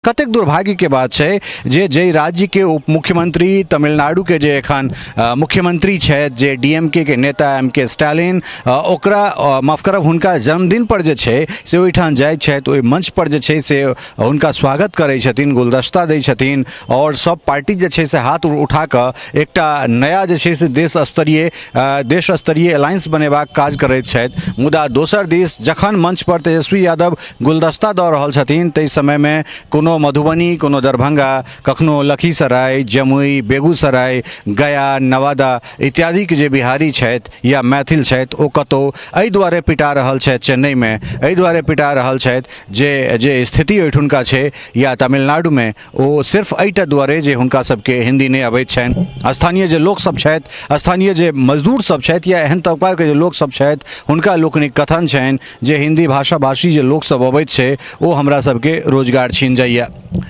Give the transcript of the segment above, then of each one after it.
कतेक दुर्भाग्य के बात है जे राज्य के उप मुख्यमंत्री तमिलनाडु के जे एखन मुख्यमंत्री है जे डीएमके के नेता एम.के. स्टालिन ओकरा माफ करब हुनका जन्मदिन पर जे छे से ओहिठाम जाय छै तो ओहि मंच पर जे छे से हुनका स्वागत करै छथिन, गुलदस्ता दै छथिन और सब पार्टी जे छे से हाथ उठा कऽ एकटा नया जे छे से देश स्तरीय अलायंस बनेबाक काज करैत छथि। मुदा दोसर दिस जखन मंच पर तेजस्वी यादव गुलदस्ता दऽ रहल छथिन ताहि समय में कोनो मधुबनी, कोनो दरभंगा, कखनो लखीसराय, जमुई, बेगूसराय, गया, नवादा इत्यादि के जे बिहारी छथि या मैथिल छथि ओ कतौ एहि दुआरे पिटा रहल छथि चेन्नई में, एहि दुआरे पिटा रहल छथि जे स्थिति ओहिठुनका छै या तमिलनाडु में ओ सिर्फ एहिटा दुआरे जे हुनका सबके हिंदी नहीं अबैत छनि। स्थानीय जे लोक सब छथि, स्थानीय जे मजदूर सब छथि या एहन तबका के जे लोक सब छथि हुनका लोकनिक कथन छनि जे हिंदी भाषा भाषी जे लोक सब अबैत छै ओ हमरा सबके रोजगार छीन जाइए।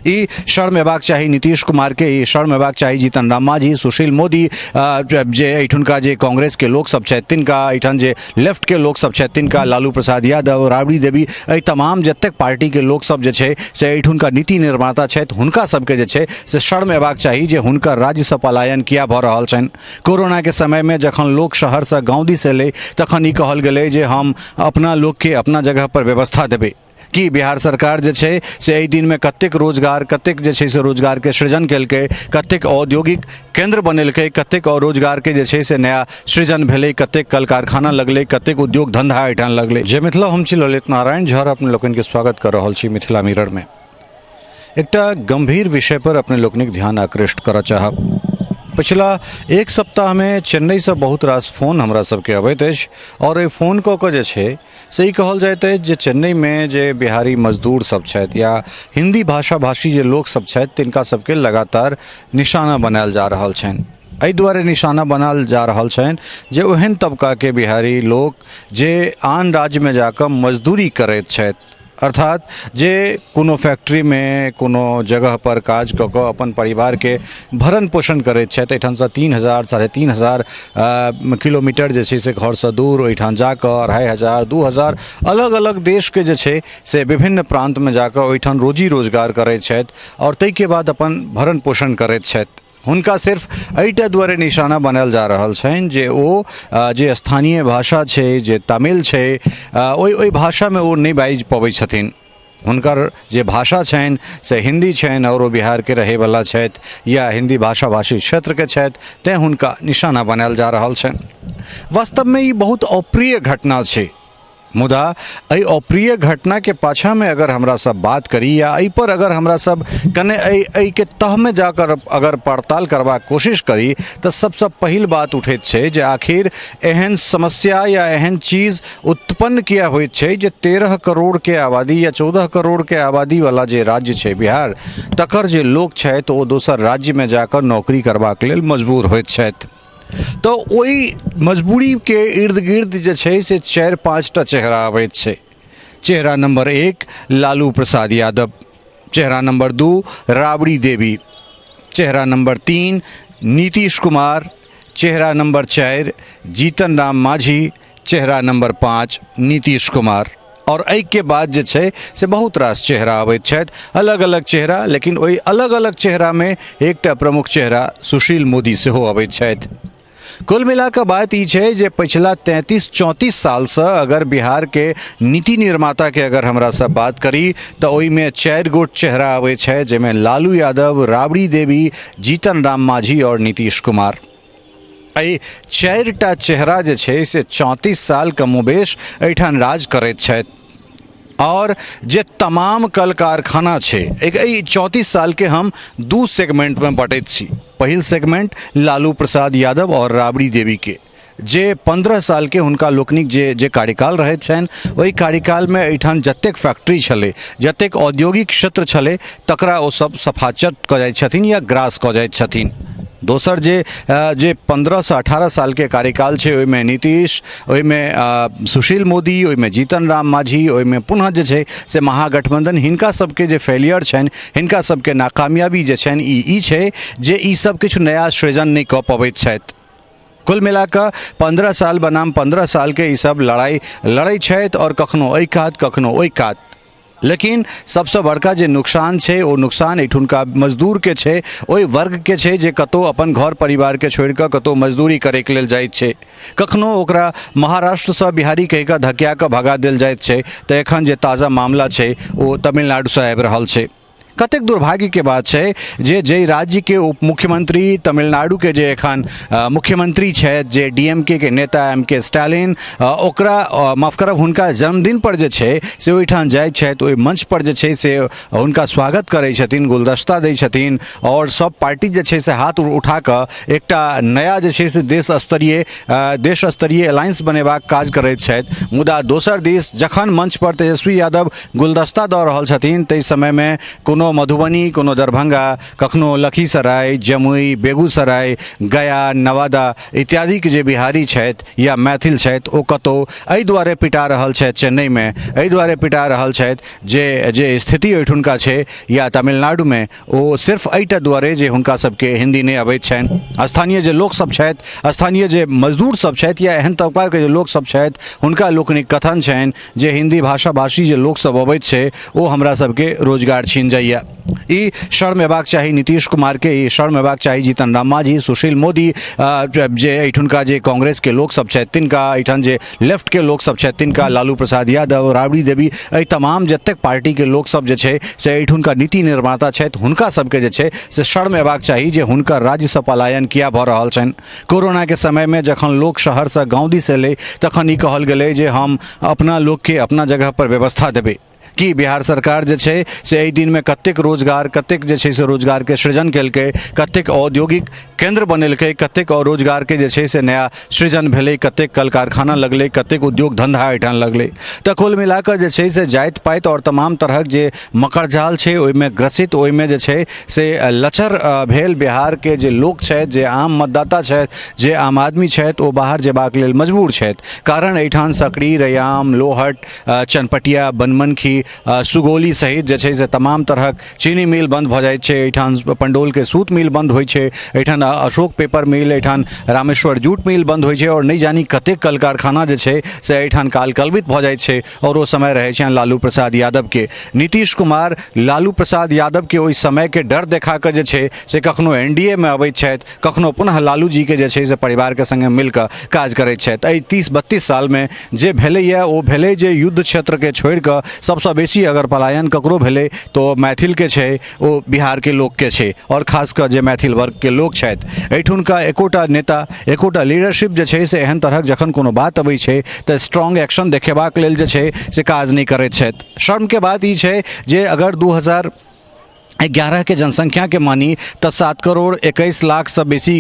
ई शर्म हेबाक चाही नीतीश कुमार के, ई शर्म हेबाक चाही जीतन राम मांझी, सुशील मोदी, जे एहिठुनका जे कांग्रेस के लोक सब छथि तिनका, एहिठाम जे लेफ्ट के लोक सब छथि तिनका, लालू प्रसाद यादव, राबड़ी देवी, एहि तमाम जतेक पार्टी के लोक सब जे छै से एहिठुनका नीति निर्माता छथि हुनका सबके जे छै से शर्म हेबाक चाही जे हुनकर राज्य से पलायन किया भऽ रहल छनि। कोरोना के समय में जखन लोक शहर से गाँव दिस एलै तखन ई कहल गेलै जे हम अपना लोक के अपना जगह पर व्यवस्था देबै। कि बिहार सरकार जे छै से एहि दिन में कतेक रोजगार, कतेक जे छै से रोजगार के सृजन केलकै, कतेक औद्योगिक केंद्र बनेलकै, कतेक और रोजगार के जे छै से नया सृजन भेलै, कतेक कल कारखाना लगलै, कतेक उद्योग धंधा एहिठाम लगलै। जय मिथिला, हम छी ललित नारायण झा, अपने लोकनि के स्वागत कर रहल छी मिथिला मिरर में। एकटा गंभीर विषय पर अपने लोकनिक ध्यान आकृष्ट करऽ चाहब। पिछला एक सप्ताह में चेन्नई से बहुत रास फोन हमरा सबके अबैत अछि और फोन कऽ कऽ जे छै से ई कहल जाइत अछि जे चेन्नई में जे बिहारी मजदूर सब छथि या हिंदी भाषा भाषी जे लोक सब छथि तिनका सबके लगातार निशाना बनायल जा रहल छनि। एहि दुआरे निशाना बनायल जा रहल छनि जे ओहन तबका के बिहारी लोक जे आन राज्य में जाकर मजदूरी करैत छथि, अर्थात जे कोनो फैक्ट्री में कोनो जगह पर काज कऽ कऽ अपन परिवार के भरण पोषण करैत छथि, एहिठाम से 3,000 साढ़े 3,000 किलोमीटर जे छै से घर से दूर ओहिठाम जाकर 2,500 2,000 अलग अलग देश के जे छै से विभिन्न प्रांत में जाकर ओहिठाम रोजी रोजगार करैत छथि और ताहि के बाद अपन भरण पोषण करैत छथि। हुनका सिर्फ एहिटा दुआरे निशाना बनायल जा रहल छनि जे ओ जे स्थानीय भाषा छै, जे तमिल छै, ओहि भाषा में ओ नहीं बाजि पबै छथिन। हुनकर जे भाषा छनि से हिंदी छनि और ओ बिहार के रहैवला छथि या हिंदी भाषा भाषी क्षेत्र के छथि, तेँ हुनका निशाना बनायल जा रहल छनि। वास्तव में ई बहुत अप्रिय घटना छै। मुदा एहि अप्रिय घटना के पाछा में अगर हमरा सब बात करी या एहि पर अगर हमरा सब कने एहि के तह में जाकर अगर पड़ताल करबाक कोशिश करी तो सबसे पहिल बात उठैत छै जे आखिर एहन समस्या या एहन चीज उत्पन्न किया होइत छै जे 13 करोड़ के आबादी या 14 करोड़ के आबादी वाला जे राज्य छै बिहार, तकर जे लोक छथि ओ दोसर राज्य में जाकर नौकरी करबाक लेल मजबूर होइत छथि। तो ओहि मजबूरी के इर्द गिर्द जे छै से 4-5टा चेहरा अबैत छै। चेहरा नंबर 1 लालू प्रसाद यादव, चेहरा नंबर 2 राबड़ी देवी, चेहरा नंबर 3 नीतीश कुमार, चेहरा नंबर 4 जीतन राम मांझी, चेहरा नंबर 5 नीतीश कुमार। और एहि के बाद जे छै से बहुत रास चेहरा अबैत छथि, अलग अलग चेहरा, लेकिन ओहि अलग अलग चेहरा में एकटा प्रमुख चेहरा सुशील मोदी सेहो अबैत छथि। कुल मिला कऽ बात ई छै जे पिछला 33-34 साल से अगर बिहार के नीति निर्माता के अगर हमरा सब बात करी तो ओहि में 4 गोट चेहरा अबै छै, जाहिमे लालू यादव, राबड़ी देवी, जीतन राम मांझी और नीतीश कुमार। एहि 4टा चेहरा जे छै से 34 साल कमोबेश एहिठाम राज करैत छथि और जे तमाम कल कारखाना छै, एहि 34 साल के हम 2 सेगमेंट में बटैत छी। पहिल सेगमेंट लालू प्रसाद यादव और राबड़ी देवी के, जे 15 साल के हुनका लोकनिक जे कार्यकाल रहैत छनि ओहि कार्यकाल में एहिठाम जतेक फैक्ट्री छलै, जतेक औद्योगिक क्षेत्र छलै तकरा ओ सब सफाचट कऽ जाइत छथिन या ग्रास कऽ जाइत छथिन। दोसर जे 15 से 18 साल के कार्यकाल छै ओहिमे नीतीश, ओहिमे सुशील मोदी, ओहिमे जीतन राम मांझी, ओहिमे पुनः जे छै से महागठबंधन, हिनका सबके जे फेलियर छनि, हिनका सबके नाकामयाबी जे छनि ई छै जे ई सब किछु नया सृजन नहि कऽ पबैत छथि। कुल मिलाकर 15 साल बनाम 15 साल के ई सब लड़ाई लड़ै छथि और कखनो एहि कात कखनो ओहि कात। लेकिन सबसे बड़का जे नुकसान छै ओ नुकसान एठुनका मजदूर के छै, ओहि वर्ग के छै जे कतौ अपन घर परिवार के छोड़ि कऽ कतौ मजदूरी करे के लेल जाइत छै। कखनो ओकरा महाराष्ट्र से बिहारी कहि कऽ धकिया कऽ भगा देल जाइत छै तऽ एखन जे ताजा मामला छै ओ तमिलनाडु से आबि रहल छै। कतेक दुर्भाग्य के बात छै जे राज्य के उप मुख्यमंत्री तमिलनाडु के जे एखन मुख्यमंत्री छथि जे डीएमके के नेता एमके स्टालिन, ओकरा माफ करब हुनका जन्मदिन पर जे छै से ओहिठाम जाइत छथि, ओहि मंच पर जे छै से हुनका स्वागत करै छथिन, गुलदस्ता दै छथिन और सब पार्टी जे छै से हाथ उठा कऽ एकटा नया जे छै से देश स्तरीय अलायंस बनेबाक काज करैत छथि। मुदा दोसर दिस जखन मंच पर तेजस्वी यादव गुलदस्ता दऽ रहल छथिन ताहि समय में कोनो मधुबनी, कोनो दरभंगा, कखनो लखीसराय, जमुई, बेगूसराय, गया, नवादा इत्यादि के जे बिहारी छथि या मैथिल छथि ओ कतौ एहि दुआरे पिटा रहल छथि चेन्नई में, एहि दुआरे पिटा रहल छथि जे स्थिति ओहिठुनका छै या तमिलनाडु में ओ सिर्फ एहिटा दुआरे जे हुनका सबके हिंदी नहि अबैत छनि। स्थानीय जे लोक सब छथि, स्थानीय जे मजदूर सब छथि या एहन तबका के जे लोक सब छथि हुनका लोकनिक कथन छनि जे हिंदी भाषा भाषी जे लोक सब अबैत छै ओ हमरा सबके रोजगार छीन जाइए। ई शर्म हेबाक चाही नीतीश कुमार के, ई शर्म हेबाक चाही जीतन राम मांझी, सुशील मोदी, जे एहिठुनका जे कांग्रेस के लोक सब छथि तिनका, एहिठाम जे लेफ्ट के लोक सब छथि तिनका, लालू प्रसाद यादव, राबड़ी देवी, एहि तमाम जतेक पार्टी के लोक सब जे छै से एहिठुनका नीति निर्माता छथि हुनका सबके जे छै से शर्म हेबाक चाही जे हुनकर राज्य से पलायन किया भऽ रहल छनि। कोरोना के समय में जखन लोक शहर से गाँव दिस एलै तखन ई कहल गेलै जे हम अपना लोक के अपना जगह पर व्यवस्था देबै। कि बिहार सरकार जे छै से एहि दिन में कतेक रोजगार, कतेक जे छै से रोजगार के सृजन केलकै, कतेक औद्योगिक केंद्र बनेलकै, कतेक और रोजगार के जे छै से नया सृजन भेलै, कतेक कल कारखाना लगलै, कतेक उद्योग धंधा एहिठाम लगलै। तऽ कुल मिलाकर जे छै से जाइत पाइत और तमाम तरहक जे मकड़जाल छै ओहिमे ग्रसित, ओहिमे जे छै से लचर भेल बिहार के जे लोक छथि, जे आम मतदाता छथि, जे आम आदमी छथि ओ बाहर जेबाक लेल मजबूर छथि। कारण एहिठाम सकरी, रैयाम, लोहट, चनपटिया, बनमनखी, सुगौली सहित जे छै से तमाम तरहक चीनी मिल बंद भऽ जाइत छै, एहिठाम पंडोल के सूत मिल बंद होइ छै, एहिठाम अशोक पेपर मिल, एहिठाम रामेश्वर जूट मिल बंद होइ छै और नहीं जानी कतेक कल कारखाना जे छै से एहिठाम कालकल्पित भऽ जाइत छै और ओ समय रहै छनि लालू प्रसाद यादव के। नीतीश कुमार लालू प्रसाद यादव के ओहि समय के डर देखा कऽ जे छै से कखनो एनडीए में अबैत छथि, कखनो पुनः लालू जी के जे छै से परिवार के संगे मिलकर काज करैत छथि। एहि 30-32 साल में जे भेलैए ओ भेलै जे युद्ध क्षेत्र के छोड़ि कऽ सबसँ बेसी अगर पलायन ककरो भेलै तो मैथिल के छै, ओ बिहार के लोक के छै और खास कर जे मैथिल वर्ग के लोक छथि। एहिठुनका एकोटा नेता, एकोटा लीडरशिप जे छै से एहन तरहक जखन कोनो बात अबै छै तऽ स्ट्रॉन्ग एक्शन देखेबाक लेल जे छै से काज नहीं करैत छथि। शर्म के बात ई छै जे अगर 2011 के जनसंख्या के मानी तो 7 करोड़ 21 लाख से बेसी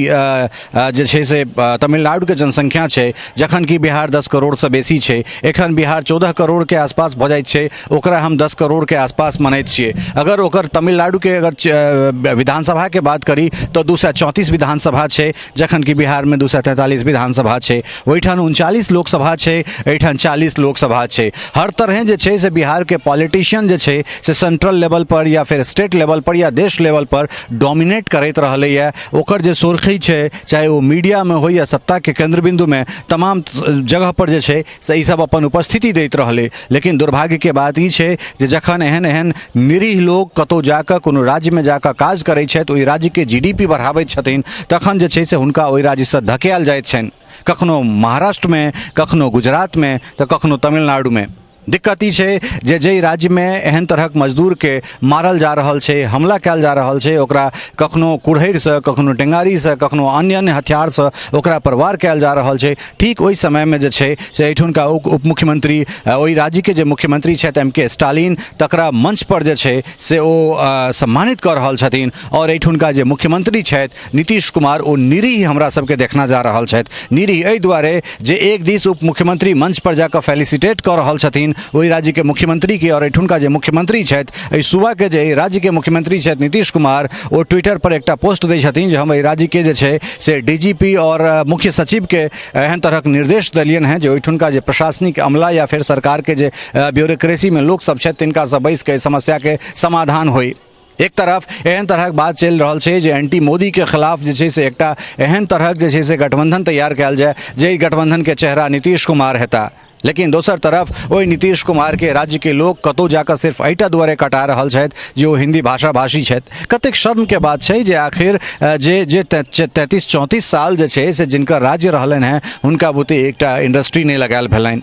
जे छै से तमिलनाडु के जनसंख्या छै, जखन कि बिहार 10 करोड़ से बेसी छै। एखन बिहार 14 करोड़ के आसपास भऽ जाइत छै, ओकरा हम 10 करोड़ के आसपास मानैत छियै। अगर ओकर तमिलनाडु के अगर विधानसभा के बात करी तो 234 विधानसभा छै, जखन कि बिहार में 243 विधानसभा छै। ओहिठाम 39 लोकसभा छै, एहिठाम 40 लोकसभा छै। हर तरह जे छै से बिहार के पॉलिटिशियन जे छै से सेंट्रल लेवल पर या फिर स्टेट लेवल पर या देश लेवल पर डोमिनेट करैत रहलैए। ओकर जे सुर्खी छै, चाहे वो मीडिया में हो या सत्ता के केंद्र बिंदु में, तमाम जगह पर जे छै से ई सब अपन उपस्थिति दैत रहलै। लेकिन दुर्भाग्य के बात ई छै जे जखन एहन एहन निरीह लोग कतौ जाकर कोनो राज्य में जाकर काज करै छथि, ओहि राज्य के जीडीपी बढ़ाबैत छथिन, तखन जे छै से हुनका ओहि राज्य से धकेल जाइत छनि, कखनो महाराष्ट्र में, कखनो गुजरात में तो कखनो तमिलनाडु में। दिक्कत ई छै जे राज्य में एहन तरहक मजदूर के मारल जा रहल छै, हमला कयल जा रहल छै, ओकरा कखनो कुड़हरि से, कखनो टेंगारी से, कखनो अन्य अन्य हथियार से ओकरा पर वार कयल जा रहल छै। ठीक ओहि समय में जे छै से एहिठुनका उप मुख्यमंत्री, ओहि राज्य के जे मुख्यमंत्री छथि एमके स्टालिन, तकरा मंच पर जे छै से ओ सम्मानित कऽ रहल छथिन और एहिठुनका जे मुख्यमंत्री छथि नीतीश कुमार ओ निरीह हमरा सबके देखना जा रहल छथि। निरीह एहि दुआरे जे एक दिस उप मुख्यमंत्री मंच पर जाकर फेलिसिटेट कऽ रहल छथिन वही राज्य के मुख्यमंत्री की, और एठुनका जे मुख्यमंत्री छथि सूबा के जे राज्य के मुख्यमंत्री छथि नीतीश कुमार, वो ट्विटर पर एक पोस्ट दै छथिन जे हम एहि राज्य के जे छै से डीजीपी और मुख्य सचिव के एहन तरहक निर्देश देलियन हैं जे ओहिठुनका जे प्रशासनिक अमला या फिर सरकार के जे ब्यूरोक्रेसी में लोक सब छथि तिनका से बैस के समस्या के समाधान होई। एक तरफ एहन तरहक बात चल रहल छै जे एंटी मोदी के खिलाफ जे छै से एकटा एहन तरहक जे छै से गठबंधन तैयार कयल जाय जे गठबंधन के चेहरा नीतीश कुमार हेता। लेकिन दोसर तरफ ओहि नीतीश कुमार के राज्य के लोग कतौ जाकर सिर्फ एटा दुआरे कटा रहल छथि जे ओ हिंदी भाषा भाषी छथि। कतेक शर्म के बात छै जे आखिर जे 33-34 साल जे छै से जिनकर राज्य रहलनि हैं हुनका बुते एकटा इंडस्ट्री नहीं लगायल भेलनि।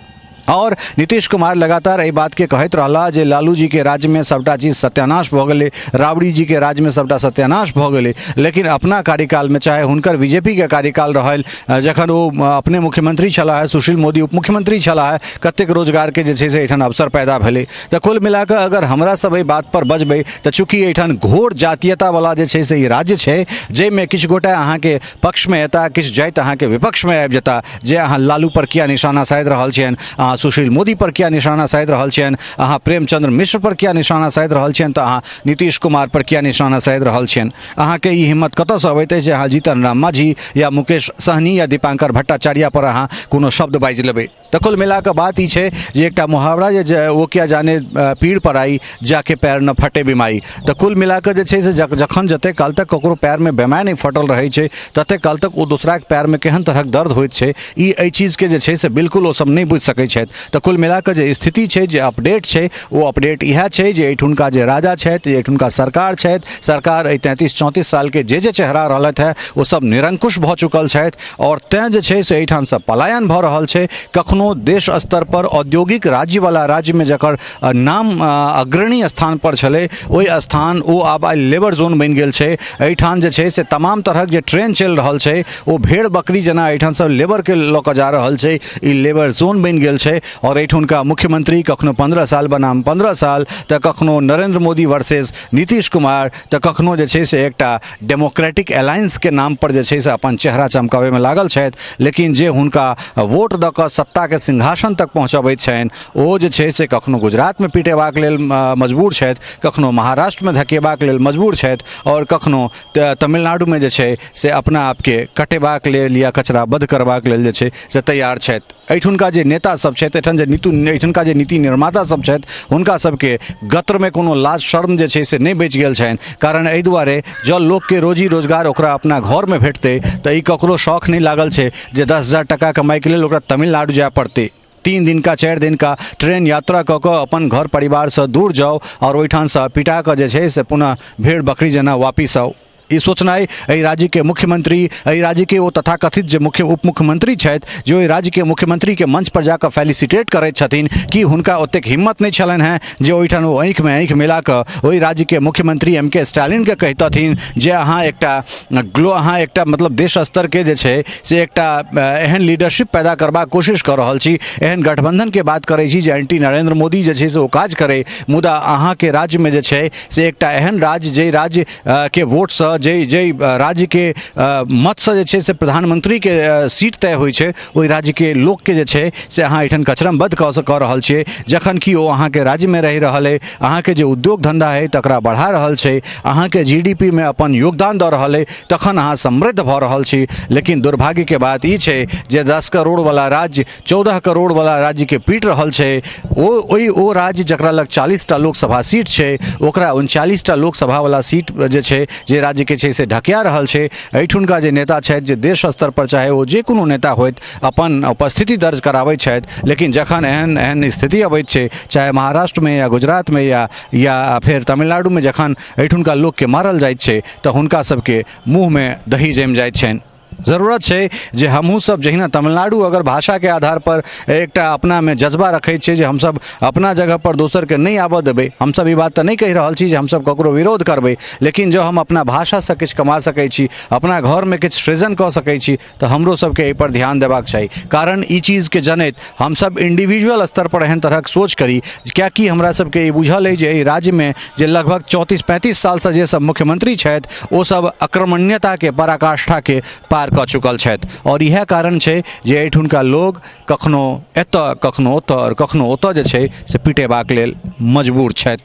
और नीतीश कुमार लगातार एहि बात के कहैत रहला जे लालू जी के राज्य में सबटा चीज सत्यानाश भऽ गेलै, राबड़ी जी के राज्य में सबटा सत्यानाश भऽ गेलै, लेकिन अपना कार्यकाल में चाहे हुनकर बीजेपी के कार्यकाल रहल जखन ओ अपने मुख्यमंत्री छलाह, सुशील मोदी उप मुख्यमंत्री छलाह, कतेक रोजगार के जे छै से एहिठाम अवसर पैदा भेलै। तऽ कुल मिलाकऽ अगर हमरा सब एहि बात पर बजबै तऽ चूँकि एहिठाम घोर जातीयता वाला जे छै से ई राज्य छै जाहिमे किछु गोटा अहाँके पक्ष में एता, किछु जाति अहाँके विपक्ष में आबि जेता, जे अहाँ लालू पर किया निशाना साधि रहल छियनि, सुशील मोदी पर किया निशाना साधि रहल छियनि, अहाँ प्रेमचंद्र मिश्र पर किया निशाना साधि रहल छियनि, तऽ अहाँ नीतीश कुमार पर किया निशाना साधि रहल छियनि। अहाँके ई हिम्मत कतऽसँ अबैत अछि जे अहाँ जीतन राम मांझी या मुकेश सहनी या दीपांकर भट्टाचार्य पर अहाँ कोनो शब्द बाजि लेबै। तऽ कुल मिलाकऽ बात ई छै जे एकटा मुहावरा जे वो क्या जाने पीड़ पर आई जाके पैर न फटे बिमाई। तऽ कुल मिलाकऽ जे छै से जखन जते काल तक ककरो पैर में बेमाय नहि फटल रहै छै तते काल तक ओ दोसराक पैर में केहन तरहक दर्द होइत छै ई एहि चीजके जे छै से बिल्कुल ओ सब नहि बुझि सकै छथि। तऽ कुल मिलाकऽ जे स्थिति छै, जे अपडेट छै, ओ अपडेट इएह छै जे एहिठुनका जे राजा छथि, एहिठुनका सरकार छथि, सरकार एहि 33-34 साल के जे चेहरा रहलथि है ओ सब निरंकुश भऽ चुकल छथि और तेँ जे छै से एहिठाम से पलायन भऽ रहल छै। कखनो देश स्तर पर औद्योगिक राज्य वाला राज्य में जकर नाम अग्रणी स्थान पर छलै ओहि स्थान ओ आब आइ लेबर जोन बनि गेल छै। एहिठाम जे छै से तमाम तरहक जे ट्रेन चलि रहल छै ओ भेड़ बकरी जेना एहिठाम सब लेबर के लऽ कऽ जा रहल छै, ई लेबर जोन बनि गेल छै। और एहिठुनका मुख्यमंत्री कखनो 15 साल बनाम 15 साल, तऽ कखनो नरेंद्र मोदी वर्सेस नीतीश कुमार, तऽ कखनो जे छै से एकटा डेमोक्रेटिक अलायंस के नाम पर जे छै से अपन चेहरा चमकावे में लागल छथि। लेकिन जे हुनका वोट दऽ कऽ सत्ता के सिंहासन तक पहुँचबैत छनि ओ जे छै से कखनो गुजरात में पिटेबाक लेल मजबूर छथि, कखनो महाराष्ट्र में धकेबाक लेल मजबूर छथि और कखनो तमिलनाडु में जे छै से अपना आपके कटेबाक लेल या कचराबद्ध करबाक लेल जे छै से तैयार छथि। एहिठुनका जे नेता सब छथि, एहिठुनका जे नीति निर्माता सब छथि हुनका सबके गत्र में कोनो लाज शर्म जे छै से नहि बचि गेल छनि। कारण एहि दुआरे जँ लोकके रोजी रोजगार ओकरा अपना घर में भेटतै तऽ ई ककरो शौक नहीं लागल छै जे 10,000 टका कमाई के लेल ओकरा तमिलनाडु जाय पड़तै। 3 दिन का 4 दिन का ट्रेन यात्रा कऽ कऽ अपन घर परिवार से दूर जाओ और ओहिठाम से पिटा कऽ जे छै से पुनः भेड़ बकरी जेना वापिस आओ। ई सोचनाइ एहि राज्य के मुख्यमंत्री, एहि राज्य के ओ तथाकथित जे उप मुख्यमंत्री छथि जो एहि राज्य के मुख्यमंत्री के मंच पर जाकर फेलिसिटेट करैत छथिन कि हुनका ओतेक हिम्मत नहीं छलनि हैं जे ओहिठाम ओ आँखि में आँखि मिला कऽ ओहि राज्य के मुख्यमंत्री MK स्टालिन के कहतथिन जे अहाँ एकटा मतलब देश स्तर के जे छै से एकटा एहन लीडरशिप पैदा करबाक कोशिश कऽ रहल छी, एहन गठबंधन के बात करै छी जे एंटी नरेंद्र मोदी जे छै से ओ काज करे, मुदा अहाँ के राज्य में जे छै से एकटा एहन राज्य जे राज्य के वोट से जै राज्य के मत से जे छै से प्रधानमंत्री के सीट तय होइ छै ओहि राज्य के लोक के जे छै से अहाँ एहिठाम कचरमबद्ध कऽ रहल छियै। जखन कि ओ अहाँ के राज्य में रहि रहल है, अहाँ के जे उद्योग धंधा है तकरा बढ़ा रहल छै, अहाँ के GDP में अपन योगदान दऽ रहल है, तखन अहाँ समृद्ध भऽ रहल छी। लेकिन दुर्भाग्य के बात ई छै जे 10 करोड़ वाला राज्य 14 करोड़ वाला राज्य के पीट रहल छै। ओ राज्य जकरा लग 40टा लोकसभा सीट छै ओकरा 39टा लोकसभा वाला सीट जे छै जे राज्य के छै से ढकिया रहल छै। एहिठुनका जे नेता छथि जे देश स्तर पर चाहे ओ जे कोनो नेता होइत अपन उपस्थिति दर्ज कराबैत छथि, लेकिन जखन एहन स्थिति अबैत छै चाहे महाराष्ट्र में या गुजरात में या फिर तमिलनाडु में जखन एहिठुनका लोक के मारल जाइत छै तऽ हुनका सबके मुँह में दही जमि जाइत छनि। जरूरत छै जे हमहूँ सब जहिना तमिलनाडु अगर भाषा के आधार पर एकटा अपना में जज्बा रखै छै जे हमसब अपना जगह पर दोसर के नहीं आबऽ देबै, हमसब ई बात तऽ नहीं कहि रहल छी जे हमसब ककरो विरोध करबै, लेकिन जँ हम अपना भाषा से किछु कमा सकै छी, अपना घर में किछु सृजन कऽ सकै छी तऽ हमरो सबके एहि पर ध्यान देबाक चाही। कारण ई चीज के जनैत हमसब इंडिविजुअल स्तर पर एहन तरहक सोच करी, कियाकि हमरा सबके ई बुझल अइ जे एहि राज्य में जे लगभग 34-35 साल से जे सब मुख्यमंत्री छथि ओ सब अक्रमण्यता के पराकाष्ठा के पार कऽ चुकल छथि। और इएह कारण छै जे एहिठुनका लोग कखनो एतऽ कखनो ओतऽ और कखनो ओतऽ जे छै से पिटेबाक लेल मजबूर छथि।